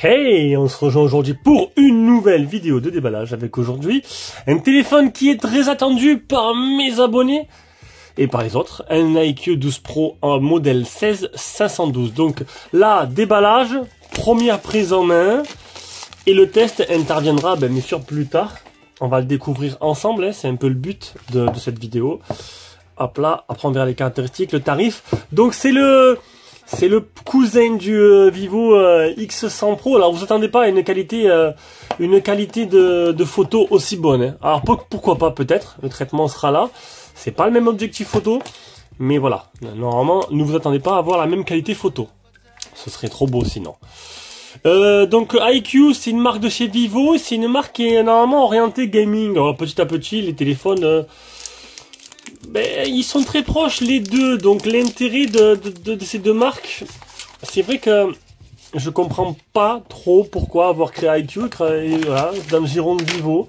Hey, on se rejoint aujourd'hui pour une nouvelle vidéo de déballage avec aujourd'hui un téléphone qui est très attendu par mes abonnés et par les autres, un iQOO 12 Pro en modèle 16512. Donc là, déballage, première prise en main et le test interviendra bien sûr plus tard. On va le découvrir ensemble, hein, c'est un peu le but de cette vidéo. Hop là, après on verra les caractéristiques, le tarif. Donc c'est le cousin du Vivo X100 Pro. Alors vous attendez pas à une qualité de photo aussi bonne. Hein. Alors pourquoi pas, peut-être. Le traitement sera là. C'est pas le même objectif photo. Mais voilà. Normalement, ne vous attendez pas à avoir la même qualité photo. Ce serait trop beau sinon. Donc iQOO, c'est une marque de chez Vivo. C'est une marque qui est normalement orientée gaming. Alors petit à petit, les téléphones... ils sont très proches les deux, donc l'intérêt de ces deux marques, c'est vrai que je comprends pas trop pourquoi avoir créé iQOO, voilà, dans le giron de Vivo.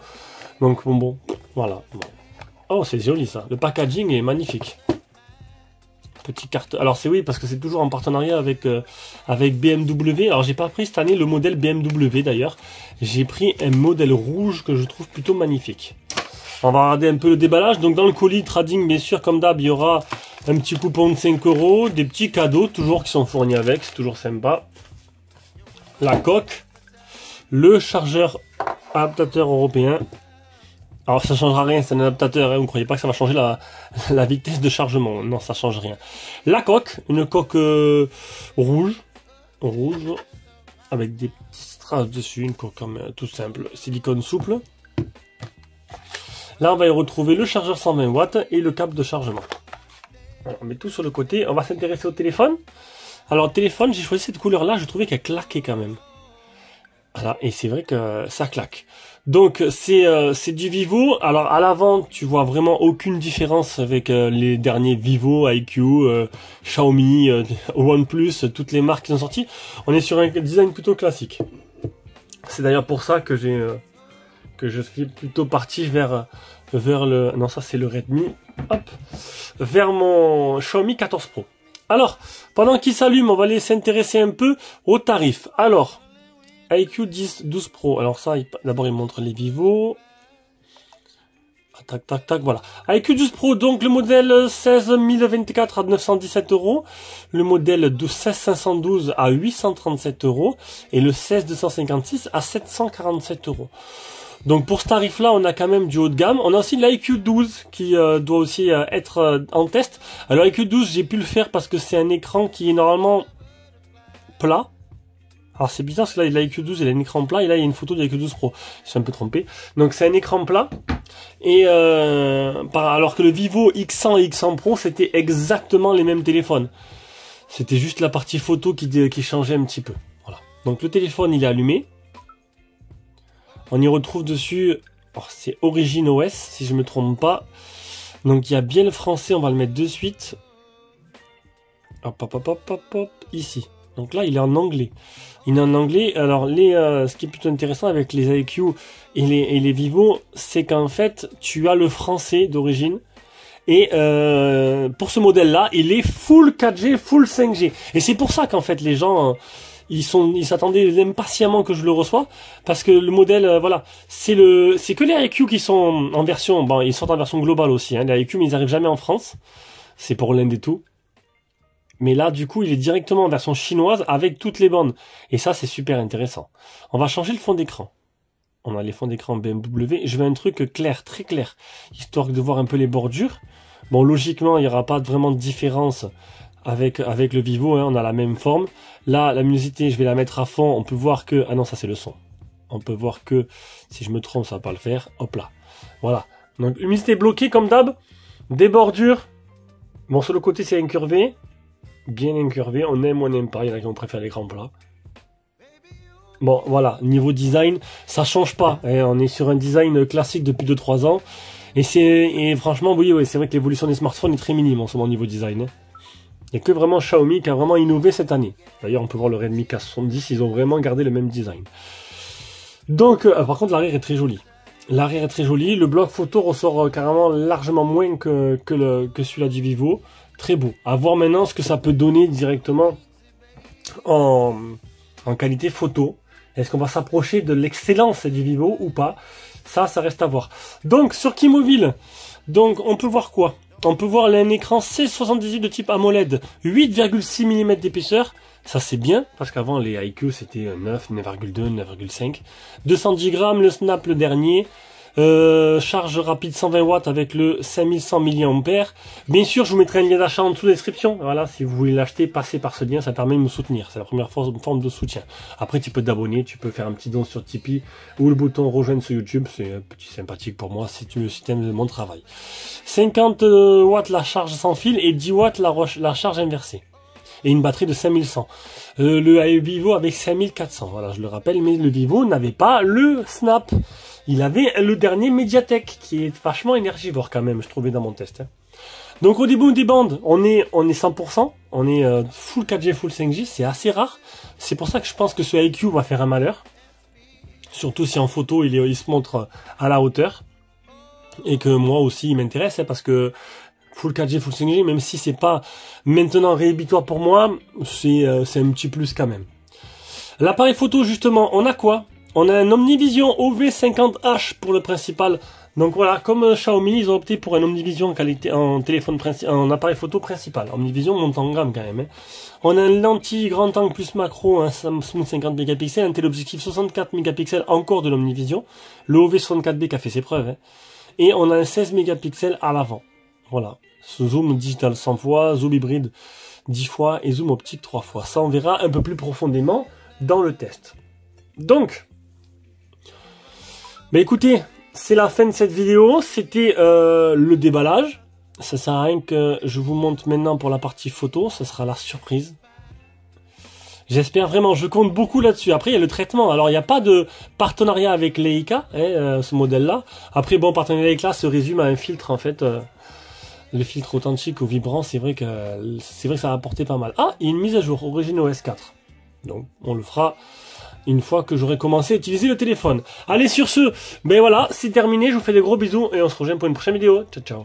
Donc bon, voilà. Oh, c'est joli ça, le packaging est magnifique. Petite carte, alors c'est oui parce que c'est toujours en partenariat avec BMW. Alors j'ai pas pris cette année le modèle BMW d'ailleurs, j'ai pris un modèle rouge que je trouve plutôt magnifique. On va regarder un peu le déballage. Donc dans le colis trading, bien sûr, comme d'hab, il y aura un petit coupon de 5 €, des petits cadeaux toujours qui sont fournis avec, c'est toujours sympa. La coque, le chargeur adaptateur européen. Alors ça changera rien, c'est un adaptateur, hein, vous ne croyez pas que ça va changer la vitesse de chargement. Non, ça change rien. La coque, une coque rouge, avec des petites strass dessus, une coque comme tout simple, silicone souple. Là, on va y retrouver le chargeur 120 watts et le câble de chargement. Alors, on met tout sur le côté. On va s'intéresser au téléphone. Alors, le téléphone, j'ai choisi cette couleur-là. Je trouvais qu'elle claquait quand même. Voilà, et c'est vrai que ça claque. Donc, c'est du Vivo. Alors, à l'avant, tu vois vraiment aucune différence avec les derniers Vivo, iQOO, Xiaomi, OnePlus, toutes les marques qui sont sorties. On est sur un design plutôt classique. C'est d'ailleurs pour ça que je suis plutôt parti vers le... Non, ça c'est le Redmi. Hop. Vers mon Xiaomi 14 Pro. Alors, pendant qu'il s'allume, on va aller s'intéresser un peu aux tarifs. Alors, iQOO 12 Pro. Alors ça, d'abord il montre les Vivo. Tac, tac, tac, voilà. iQOO 12 Pro, donc le modèle 16024 à 917 €. Le modèle de 16512 à 837 €. Et le 16256 à 747 €. Donc pour ce tarif là, on a quand même du haut de gamme. On a aussi l'iQOO 12 qui doit aussi être en test. Alors l'iQOO 12, j'ai pu le faire parce que c'est un écran qui est normalement plat. Alors c'est bizarre parce que là l'iQOO 12 il a un écran plat et là il y a une photo de l'iQOO 12 Pro. Je suis un peu trompé. Donc c'est un écran plat. Et alors que le Vivo X100 et X100 Pro c'était exactement les mêmes téléphones. C'était juste la partie photo qui changeait un petit peu. Voilà. Donc le téléphone il est allumé. On y retrouve dessus, c'est Origin OS, si je me trompe pas. Donc il y a bien le français, on va le mettre de suite. Hop, hop, hop, hop, hop, hop, ici. Donc là, il est en anglais. Il est en anglais. Alors, ce qui est plutôt intéressant avec les iQOO et les Vivo, c'est qu'en fait, tu as le français d'origine. Et pour ce modèle-là, il est full 4G, full 5G. Et c'est pour ça qu'en fait, les gens... ils s'attendaient impatiemment que je le reçois parce que le modèle voilà, c'est que les iQOO qui sont en version, bon ils sont en version globale aussi hein, les iQOO, mais ils arrivent jamais en France, c'est pour l'Inde et tout, mais là du coup il est directement en version chinoise avec toutes les bandes et ça c'est super intéressant. On va changer le fond d'écran, on a les fonds d'écran BMW, je veux un truc clair, très clair, histoire de voir un peu les bordures. Bon logiquement il n'y aura pas vraiment de différence avec le Vivo, hein, on a la même forme. Là, la luminosité, je vais la mettre à fond. On peut voir que... Ah non, ça c'est le son. On peut voir que... Si je me trompe, ça va pas le faire. Hop là. Voilà. Donc, luminosité bloquée comme d'hab. Des bordures. Bon, sur le côté, c'est incurvé. Bien incurvé. On aime ou on n'aime pas. Il y en a qui vont préférer l'écran plat. Bon, voilà. Niveau design, ça change pas. Hein. On est sur un design classique depuis 2-3 ans. Et franchement, oui, c'est vrai que l'évolution des smartphones est très minime en ce moment au niveau design. Hein. Il n'y a que vraiment Xiaomi qui a vraiment innové cette année. D'ailleurs, on peut voir le Redmi K70, ils ont vraiment gardé le même design. Donc, par contre, l'arrière est très joli. L'arrière est très joli. Le bloc photo ressort carrément largement moins que celui-là du Vivo. Très beau. À voir maintenant ce que ça peut donner directement en qualité photo. Est-ce qu'on va s'approcher de l'excellence du Vivo ou pas? Ça reste à voir. Donc, sur Qmobile, donc, on peut voir quoi? On peut voir un écran C78 de type AMOLED, 8,6 mm d'épaisseur. Ça, c'est bien, parce qu'avant, les IQ, c'était 9, 9,2, 9,5. 210 grammes, le Snap, le dernier. Charge rapide 120 watts avec le 5100 mAh. Bien sûr, je vous mettrai un lien d'achat en dessous de la description. Voilà, si vous voulez l'acheter, passez par ce lien, ça permet de me soutenir. C'est la première forme de soutien. Après, tu peux t'abonner, tu peux faire un petit don sur Tipeee ou le bouton rejoindre sur YouTube. C'est un petit sympathique pour moi si tu aimes mon travail. 50 watts la charge sans fil et 10 watts la charge inversée. Et une batterie de 5100. Le Vivo avec 5400. Voilà, je le rappelle, mais le Vivo n'avait pas le Snap. Il avait le dernier Mediatek, qui est vachement énergivore quand même, je trouvais dans mon test. Donc au début des bandes, on est 100%, on est full 4G, full 5G, c'est assez rare. C'est pour ça que je pense que ce IQ va faire un malheur. Surtout si en photo il se montre à la hauteur. Et que moi aussi il m'intéresse, parce que full 4G, full 5G, même si c'est pas maintenant rédhibitoire pour moi, c'est un petit plus quand même. L'appareil photo justement, on a quoi? On a un Omnivision OV50H pour le principal. Donc voilà, comme Xiaomi, ils ont opté pour un Omnivision en appareil photo principal. Omnivision monte en gamme quand même. Hein. On a un lentille grand angle plus macro, un Samsung 50 mégapixels, un téléobjectif 64 mégapixels encore de l'Omnivision. Le OV64B qui a fait ses preuves. Hein. Et on a un 16 mégapixels à l'avant. Voilà. Ce zoom digital 100 fois, zoom hybride 10 fois et zoom optique 3 fois. Ça, on verra un peu plus profondément dans le test. Donc, mais écoutez, c'est la fin de cette vidéo, c'était le déballage. Ça sert à rien que je vous montre maintenant pour la partie photo, ce sera la surprise. J'espère vraiment, je compte beaucoup là-dessus. Après, il y a le traitement. Alors, il n'y a pas de partenariat avec Leica, hein, ce modèle-là. Après, bon, partenariat avec Leica se résume à un filtre, en fait. Le filtre authentique ou vibrant, c'est vrai que ça a apporté pas mal. Ah, il y a une mise à jour, Origin OS 4. Donc, on le fera une fois que j'aurai commencé à utiliser le téléphone. Allez, sur ce, ben voilà, c'est terminé. Je vous fais des gros bisous et on se rejoint pour une prochaine vidéo. Ciao, ciao.